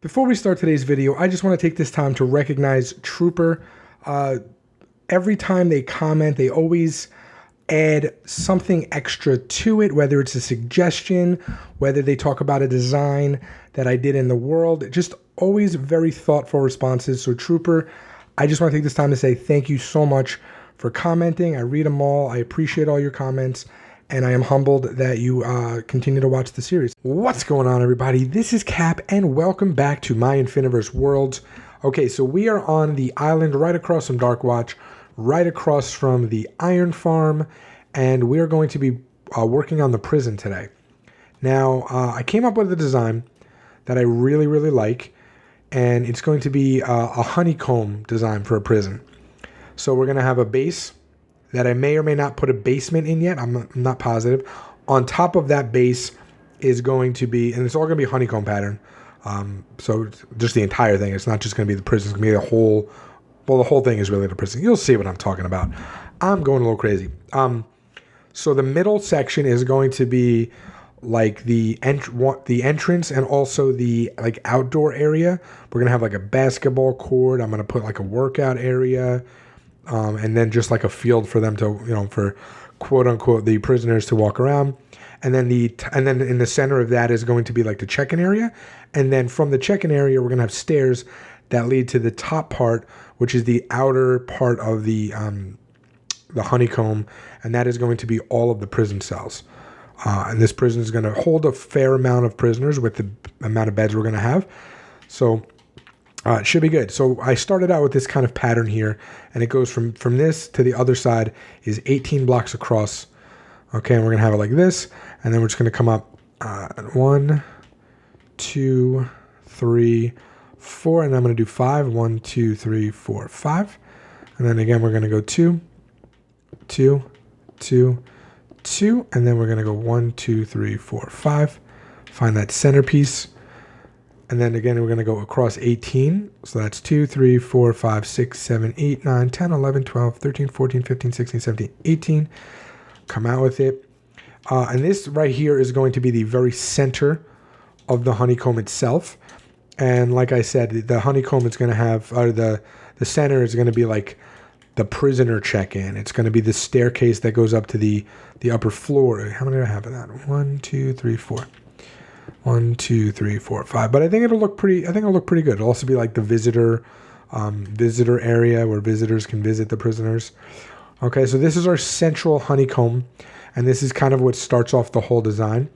Before we start today's video, I just want to take this time to recognize Trooper. Every time they comment, they always add something extra to it, whether it's a suggestion, whether they talk about a design that I did in the world. Just always very thoughtful responses. So Trooper, I just want to take this time to say thank you so much for commenting. I read them all. I appreciate all your comments. And I am humbled that you continue to watch the series. What's going on, everybody? This is Cap, and welcome back to my Infiniverse worlds. Okay, so we are on the island right across from Darkwatch, right across from the Iron Farm, and we are going to be working on the prison today. Now, I came up with a design that I really, really like, and it's going to be a honeycomb design for a prison. So we're going to have a base that I may or may not put a basement in yet. I'm not positive. On top of that base is going to be, and it's all going to be a honeycomb pattern. So just the entire thing. It's not just going to be the prison. It's going to be the whole, well, the whole thing is really the prison. You'll see what I'm talking about. I'm going a little crazy. So the middle section is going to be like the entrance and also the like outdoor area. We're going to have like a basketball court. I'm going to put like a workout area. And then just like a field for them to, for quote unquote the prisoners to walk around, and then in the center of that is going to be like the check-in area, and then from the check-in area we're gonna have stairs that lead to the top part, which is the outer part of the honeycomb, and that is going to be all of the prison cells. And this prison is going to hold a fair amount of prisoners with the amount of beds we're going to have, so. It should be good. So I started out with this kind of pattern here, and it goes from this to the other side is 18 blocks across. Okay, and we're going to have it like this, and then we're just going to come up 1, 2, 3, 4, and I'm going to do 5. 1, 2, 3, 4, 5. And then again, we're going to go 2, 2, 2, 2, and then we're going to go 1, 2, 3, 4, 5. Find that centerpiece. And then again, we're going to go across 18. So that's 2, 3, 4, 5, 6, 7, 8, 9, 10, 11, 12, 13, 14, 15, 16, 17, 18. Come out with it. And this right here is going to be the very center of the honeycomb itself. And like I said, the honeycomb is going to have, or the center is going to be like the prisoner check-in. It's going to be the staircase that goes up to the upper floor. How many do I have of that? 1, 2, 3, 4. 1, 2, 3, 4, 5. But I think it'll look pretty. Good. It'll also be like the visitor area where visitors can visit the prisoners. Okay, so this is our central honeycomb, and this is kind of what starts off the whole design.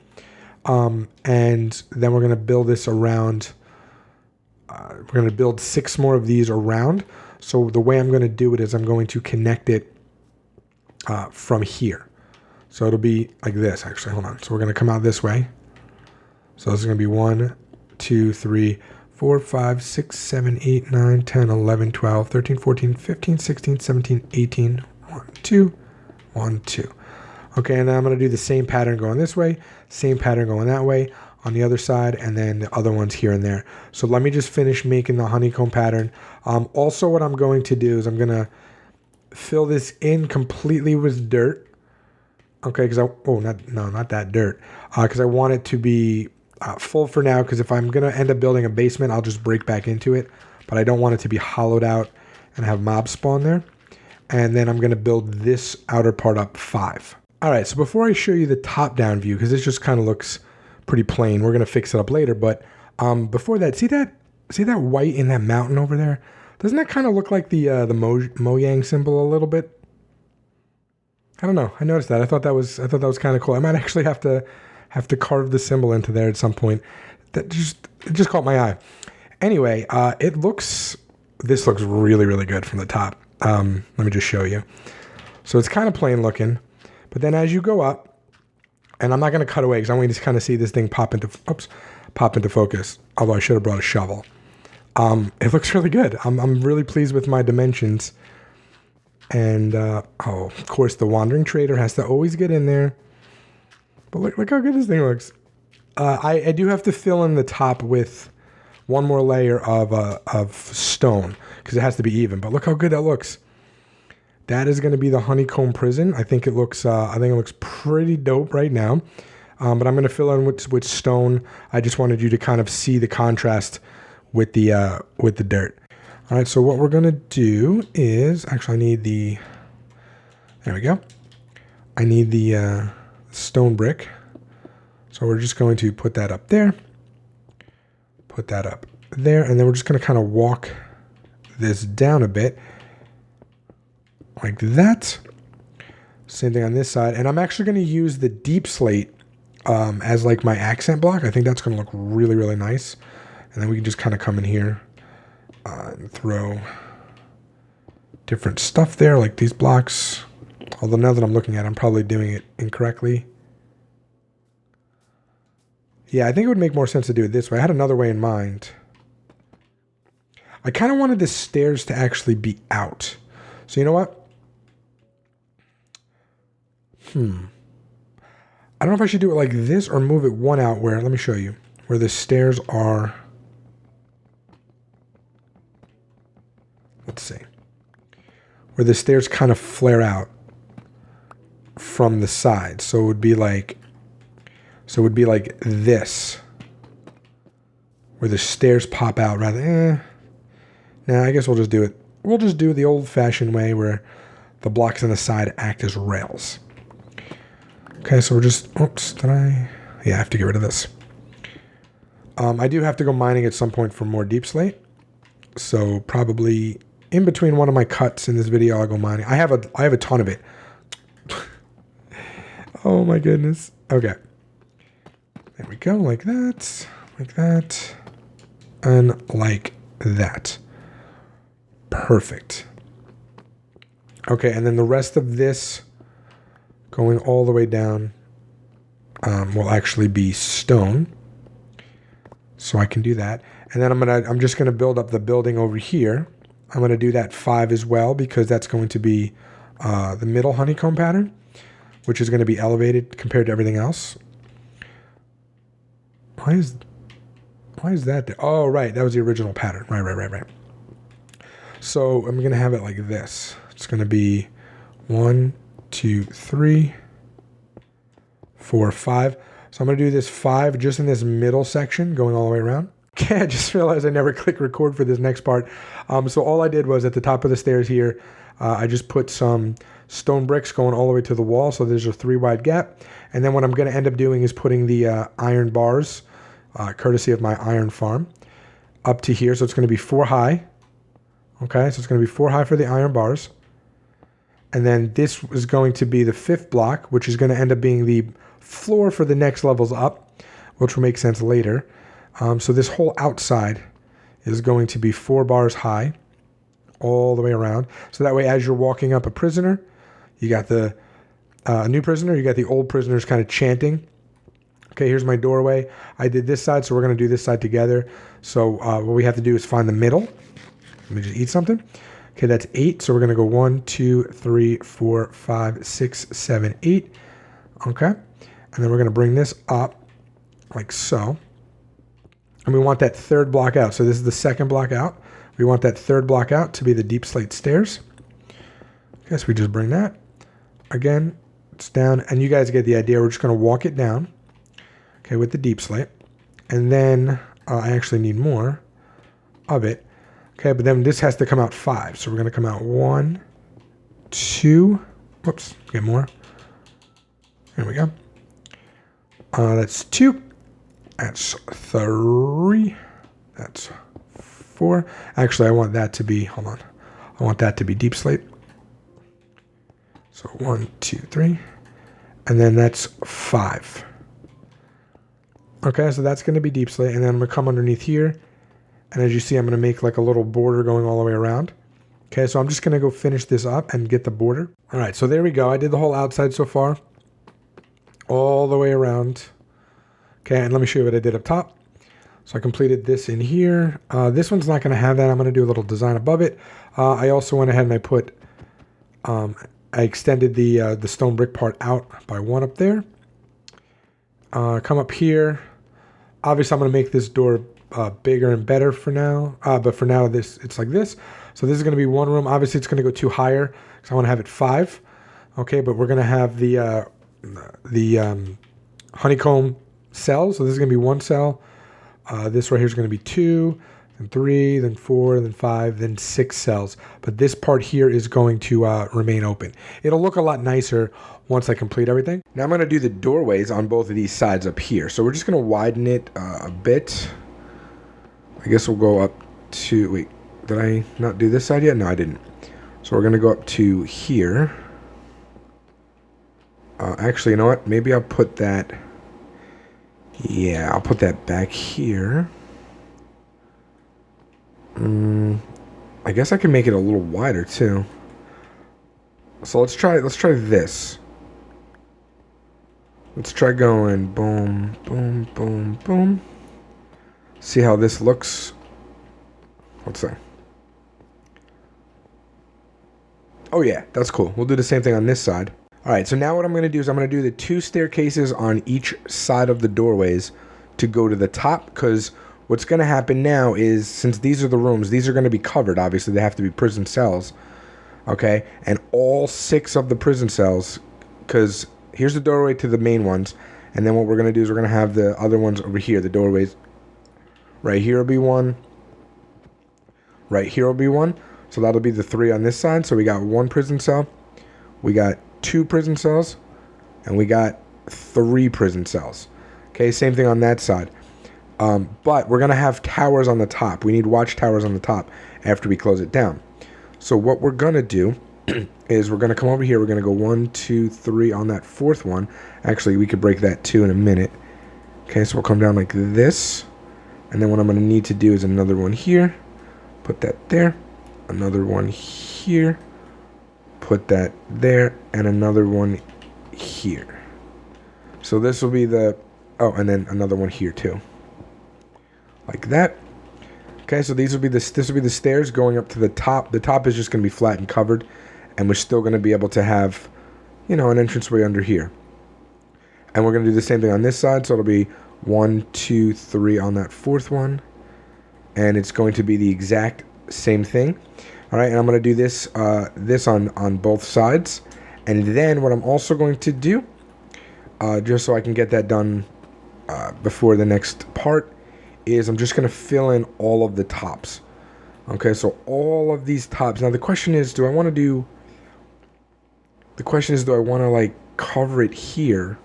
And then we're going to build this around. We're going to build 6 more of these around. So the way I'm going to do it is I'm going to connect it from here. So it'll be like this. Actually, hold on. So we're going to come out this way. So this is going to be 1, 2, 3, 4, 5, 6, 7, 8, 9, 10, 11, 12, 13, 14, 15, 16, 17, 18, 1, 2, 1, 2. Okay, and then I'm going to do the same pattern going this way, same pattern going that way on the other side, and then the other ones here and there. So let me just finish making the honeycomb pattern. Also, what I'm going to do is I'm going to fill this in completely with dirt. Okay, because not that dirt. Because I want it to be full for now, because if I'm going to end up building a basement, I'll just break back into it. But I don't want it to be hollowed out and have mobs spawn there. And then I'm going to build this outer part up 5. All right, so before I show you the top-down view, because this just kind of looks pretty plain, we're going to fix it up later. But before that, see that white in that mountain over there? Doesn't that kind of look like the Mojang symbol a little bit? I don't know. I noticed that. I thought that was kind of cool. I might actually have to carve the symbol into there at some point. It just caught my eye. Anyway, this looks really, really good from the top. Let me just show you. So it's kind of plain looking, but then as you go up, and I'm not going to cut away because I want you to kind of see this thing pop into focus. Although I should have brought a shovel. It looks really good. I'm really pleased with my dimensions. And of course, the wandering trader has to always get in there. But look how good this thing looks. I do have to fill in the top with one more layer of stone because it has to be even. But look how good that looks. That is going to be the honeycomb prison. I think it looks pretty dope right now. But I'm going to fill in with stone. I just wanted you to kind of see the contrast with the dirt. All right, so what we're gonna do is, actually I need the, there we go. I need the stone brick. So we're just going to put that up there, put that up there, and then we're just gonna kind of walk this down a bit like that. Same thing on this side. And I'm actually gonna use the deep slate as like my accent block. I think that's gonna look really, really nice. And then we can just kind of come in here and throw different stuff there, like these blocks. Although now that I'm looking at it, I'm probably doing it incorrectly. Yeah, I think it would make more sense to do it this way. I had another way in mind. I kind of wanted the stairs to actually be out. So you know what? I don't know if I should do it like this or move it one out where, let me show you, where the stairs are. Let's see. Where the stairs kind of flare out from the side. So it would be like, this. Where the stairs pop out rather. Nah, I guess we'll just do it. We'll just do it the old-fashioned way where the blocks on the side act as rails. Okay, so we're just, oops, did I? Yeah, I have to get rid of this. I do have to go mining at some point for more deep slate. So probably in between one of my cuts in this video, I'll go mining. I have a ton of it. Oh my goodness. Okay. There we go, like that, and like that. Perfect. Okay, and then the rest of this going all the way down will actually be stone. So I can do that. And then I'm just gonna build up the building over here. I'm gonna do that 5 as well because that's going to be the middle honeycomb pattern, which is gonna be elevated compared to everything else. Why is that there? Oh, right, that was the original pattern. Right. So I'm gonna have it like this. It's gonna be 1, 2, 3, 4, 5. So I'm gonna do this 5 just in this middle section going all the way around. Okay, I just realized I never clicked record for this next part. So all I did was at the top of the stairs here, I just put some stone bricks going all the way to the wall. So there's a 3 wide gap. And then what I'm gonna end up doing is putting the iron bars, courtesy of my iron farm, up to here. So it's gonna be 4 high. Okay, so it's gonna be 4 high for the iron bars. And then this is going to be the 5th block, which is gonna end up being the floor for the next levels up, which will make sense later. So this whole outside is going to be 4 bars high all the way around. So that way, as you're walking up a prisoner, you got the new prisoner, you got the old prisoners kind of chanting. Okay, here's my doorway. I did this side, so we're going to do this side together. So what we have to do is find the middle. Let me just eat something. Okay, that's 8. So we're going to go 1, 2, 3, 4, 5, 6, 7, 8. Okay, and then we're going to bring this up like so. And we want that 3rd block out. So this is the 2nd block out. We want that 3rd block out to be the deep slate stairs. Okay, so we just bring that. Again, it's down. And you guys get the idea. We're just going to walk it down. Okay, with the deep slate. And then I actually need more of it. Okay, but then this has to come out 5. So we're going to come out 1, 2. Whoops, get more. There we go. That's 2. That's 3. That's 4. Actually, I want that to be, hold on. I want that to be deep slate. So 1, 2, 3. And then that's 5. Okay, so that's going to be deep slate. And then I'm going to come underneath here. And as you see, I'm going to make like a little border going all the way around. Okay, so I'm just going to go finish this up and get the border. All right, so there we go. I did the whole outside so far. All the way around. Okay, and let me show you what I did up top. So I completed this in here. This one's not going to have that. I'm going to do a little design above it. I also went ahead and I put, I extended the stone brick part out by 1 up there. Come up here. Obviously, I'm going to make this door bigger and better for now. But for now, it's like this. So this is going to be 1 room. Obviously, it's going to go 2 higher because I want to have it 5. Okay, but we're going to have the honeycomb cells. So this is going to be 1 cell. This right here is going to be 2. then 3, then 4, then 5, then 6 cells. But this part here is going to remain open. It'll look a lot nicer once I complete everything. Now I'm going to do the doorways on both of these sides up here. So we're just going to widen it a bit. I guess we'll go up to, wait, did I not do this side yet? No, I didn't. So we're going to go up to here. Actually, you know what? Maybe I'll put that, yeah, I'll put that back here. I guess I can make it a little wider too. So let's try this. Let's try going boom, boom, boom, boom. See how this looks. Let's see. Oh yeah, that's cool. We'll do the same thing on this side. All right, so now what I'm going to do is I'm going to do the 2 staircases on each side of the doorways to go to the top, because what's going to happen now is, since these are the rooms, these are going to be covered. Obviously, they have to be prison cells, okay? And all 6 of the prison cells, because here's the doorway to the main ones, and then what we're going to do is we're going to have the other ones over here, the doorways. Right here will be one. Right here will be one. So that'll be the 3 on this side. So we got 1 prison cell. We got 2 prison cells. And we got 3 prison cells. Okay, same thing on that side. But we're going to have towers on the top. We need watchtowers on the top after we close it down. So what we're going to do is we're going to come over here. We're going to go 1, 2, 3 on that 4th one. Actually, we could break that too in a minute. Okay, so we'll come down like this. And then what I'm going to need to do is another one here. Put that there. Another one here. Put that there. And another one here. So this will be the... Oh, and then another one here too. Like that. Okay, so this will be the stairs going up to the top. The top is just going to be flat and covered. And we're still going to be able to have, you know, an entranceway under here. And we're going to do the same thing on this side. So it'll be 1, 2, 3 on that 4th one. And it's going to be the exact same thing. All right, and I'm going to do this on both sides. And then what I'm also going to do, just so I can get that done before the next part, is I'm just going to fill in all of the tops. Okay, so all of these tops. Now the question is, do I want to like cover it here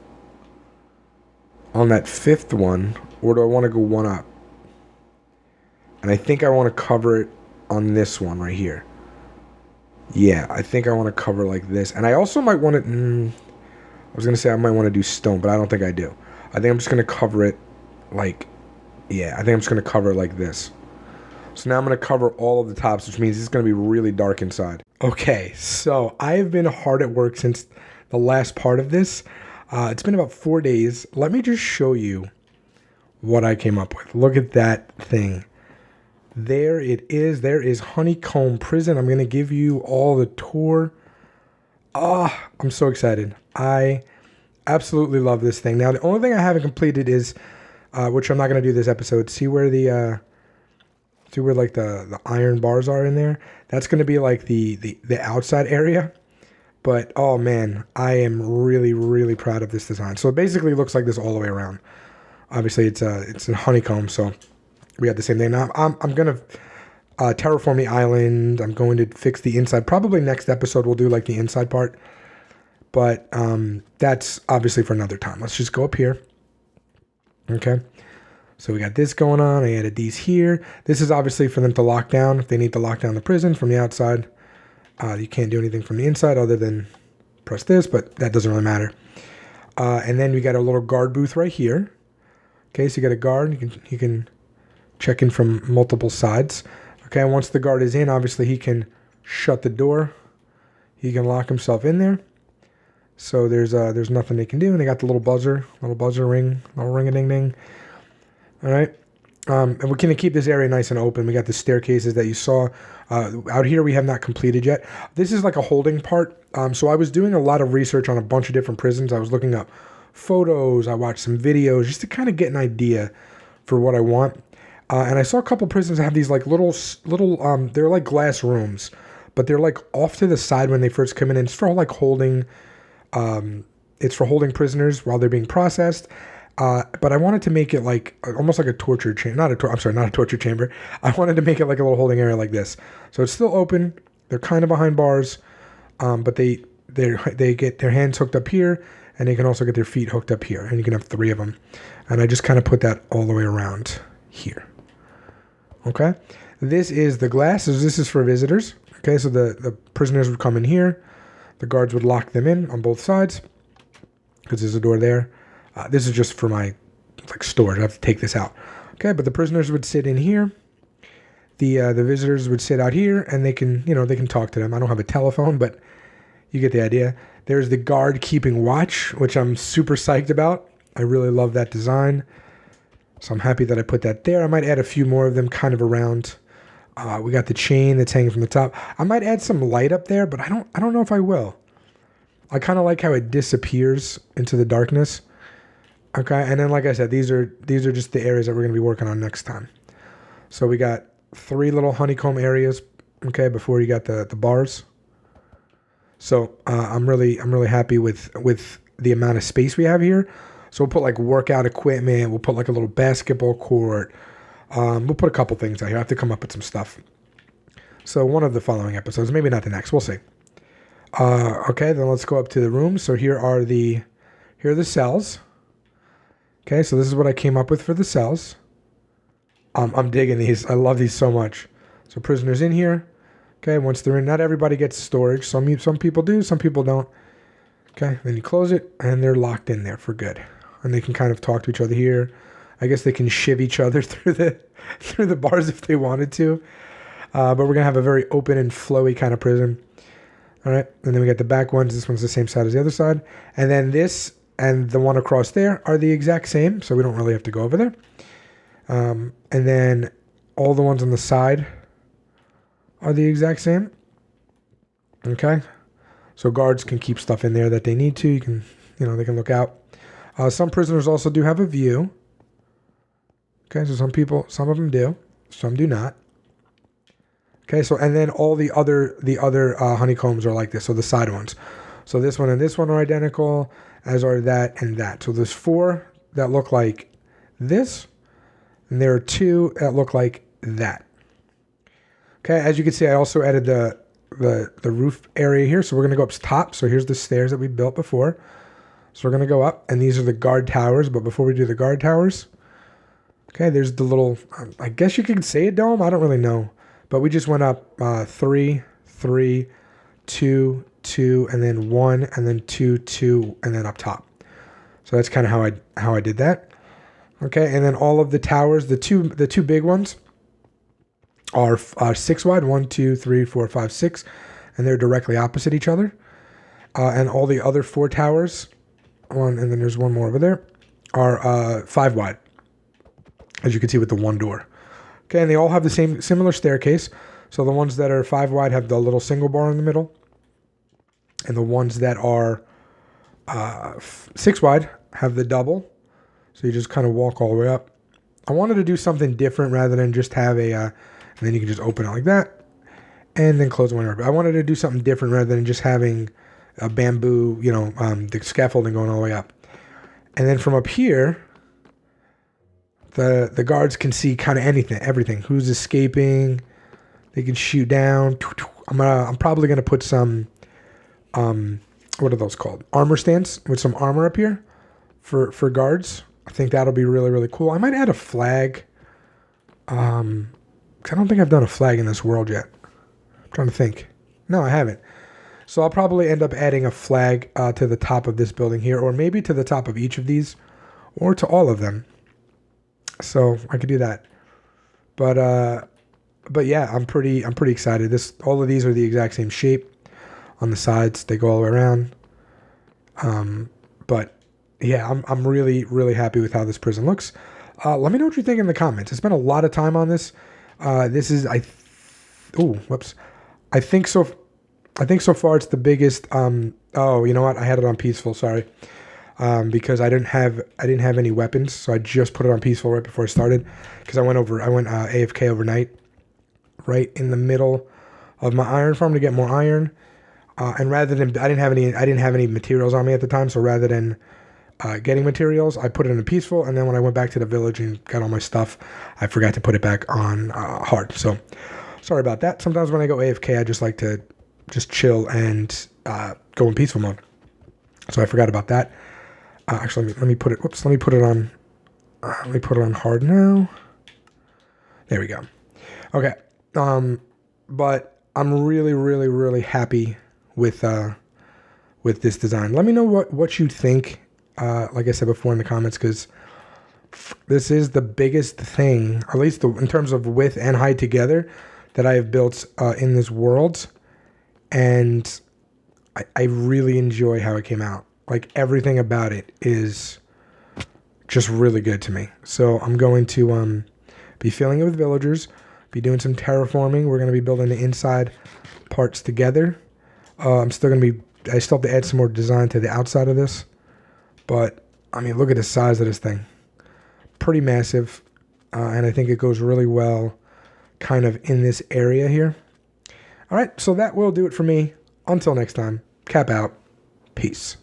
on that 5th one, or do I want to go one up? And I think I want to cover it on this one right here. Yeah, I think I want to cover like this. And I also might want to... I was going to say I might want to do stone, but I don't think I do. I think I'm just going to cover it like... Yeah, I think I'm just going to cover it like this. So now I'm going to cover all of the tops, which means it's going to be really dark inside. Okay, so I have been hard at work since the last part of this. It's been about 4 days. Let me just show you what I came up with. Look at that thing. There it is. There is Honeycomb Prison. I'm going to give you all the tour. I'm so excited. I absolutely love this thing. Now, the only thing I haven't completed is, which I'm not going to do this episode, see where the iron bars are in there? That's going to be like the outside area. But, oh man, I am really, really proud of this design. So it basically looks like this all the way around. Obviously, it's a honeycomb, so we got the same thing. Now, I'm going to terraform the island. I'm going to fix the inside. Probably next episode we'll do like the inside part. But that's obviously for another time. Let's just go up here. Okay. So we got this going on. I added these here. This is obviously for them to lock down. If they need to lock down the prison from the outside. You can't do anything from the inside other than press this, but that doesn't really matter. And then we got a little guard booth right here. Okay, so you got a guard. You can check in from multiple sides. Okay, and once the guard is in, obviously he can shut the door. He can lock himself in there. So there's nothing they can do. And they got the little buzzer ring, little ring-a-ding-ding. All right. And we're going to keep this area nice and open. We got the staircases that you saw. Out here we have not completed yet. This is like a holding part. So I was doing a lot of research on a bunch of different prisons. I was looking up photos. I watched some videos just to kind of get an idea for what I want. And I saw a couple prisons that have these like little, they're like glass rooms, but they're like off to the side when they first come in. And it's for like holding, it's for holding prisoners while they're being processed. But I wanted to make it like almost like a torture chamber. Not a torture chamber. I wanted to make it like a little holding area like this. So it's still open. They're kind of behind bars, but they get their hands hooked up here, and they can also get their feet hooked up here, and you can have 3 of them. And I just kind of put that all the way around here. Okay, this is the glass. So this is for visitors. Okay, so the prisoners would come in here. The guards would lock them in on both sides because there's a door there. This is just for my storage. I have to take this out. Okay, but the prisoners would sit in here. The visitors would sit out here, and they can talk to them. I don't have a telephone, but you get the idea. There's the guard keeping watch, which I'm super psyched about. I really love that design. So I'm happy that I put that there. I might add a few more of them kind of around. We got the chain that's hanging from the top. I might add some light up there, but I don't know if I will. I kind of like how it disappears into the darkness. Okay, and then like I said, these are just the areas that we're going to be working on next time. So we got 3 little honeycomb areas, okay, before you got the bars. So I'm really happy with the amount of space we have here. So we'll put like workout equipment. We'll put like a little basketball court. We'll put a couple things out here. I have to come up with some stuff. So one of the following episodes, maybe not the next. We'll see. Okay, then let's go up to the rooms. So here are the cells. Okay, so this is what I came up with for the cells. I'm digging these. I love these so much. So prisoners in here. Okay, once they're in, not everybody gets storage. Some people do, some people don't. Okay, then you close it, and they're locked in there for good. And they can kind of talk to each other here. I guess they can shiv each other through the bars if they wanted to. But we're gonna have a very open and flowy kind of prison. All right, and then we got the back ones. This one's the same side as the other side, and then this and the one across there are the exact same, so we don't really have to go over there. And then all the ones on the side are the exact same. Okay, so guards can keep stuff in there that they need to. You can, they can look out. Some prisoners also do have a view. Okay, so some of them do, some do not. Okay, so and then all the other honeycombs are like this. So the side ones. So this one and this one are identical, as are that and that. So there's 4 that look like this, and there are 2 that look like that. Okay, as you can see, I also added the roof area here. So we're gonna go up top. So here's the stairs that we built before. So we're gonna go up, and these are the guard towers. But before we do the guard towers, okay, there's the little, I guess you could say a dome. I don't really know. But we just went up 3, 3, 2, 2, and then 1, and then 2, 2, and then up top. So that's kind of how I did that. Okay, and then all of the towers, the two big ones are 6 wide, 1, 2, 3, 4, 5, 6, and they're directly opposite each other. And all the other 4 towers, and then there's one more over there, are 5 wide, as you can see with the 1 door. Okay, and they all have the similar staircase. So the ones that are 5 wide have the little single bar in the middle. And the ones that are 6 wide have the double. So you just kind of walk all the way up. I wanted to do something different rather than just have and then you can just open it like that. And then close one door. I wanted to do something different rather than just having a bamboo, the scaffolding going all the way up. And then from up here, the guards can see kind of everything. Who's escaping? They can shoot down. I'm probably gonna put some, what are those called? Armor stands with some armor up here for guards. I think that'll be really, really cool. I might add a flag. 'Cause I don't think I've done a flag in this world yet. I'm trying to think. No, I haven't. So I'll probably end up adding a flag to the top of this building here, or maybe to the top of each of these, or to all of them. So I could do that. But yeah, I'm pretty excited. All of these are the exact same shape on the sides. They go all the way around. But yeah, I'm really, really happy with how this prison looks. Let me know what you think in the comments. I spent a lot of time on this. This is I think so far it's the biggest. Oh, you know what? I had it on peaceful. Sorry. Because I didn't have any weapons, so I just put it on peaceful right before I started. Because I went AFK overnight, right in the middle of my iron farm to get more iron. And rather than I didn't have any materials on me at the time, so rather than getting materials, I put it in a peaceful, and then when I went back to the village and got all my stuff, I forgot to put it back on hard. So sorry about that. Sometimes when I go AFK, I just like to just chill and go in peaceful mode. So I forgot about that. Actually, let me put it. Whoops. Let me put it on. Let me put it on hard now. There we go. Okay. But I'm really, really, really happy with this design. Let me know what you think. Like I said before in the comments, because this is the biggest thing, at least in terms of width and height together, that I have built in this world, and I really enjoy how it came out. Like, everything about it is just really good to me. So I'm going to be filling it with villagers, be doing some terraforming. We're going to be building the inside parts together. I still have to add some more design to the outside of this. But, I mean, look at the size of this thing. Pretty massive. And I think it goes really well kind of in this area here. All right, so that will do it for me. Until next time, Cap out. Peace.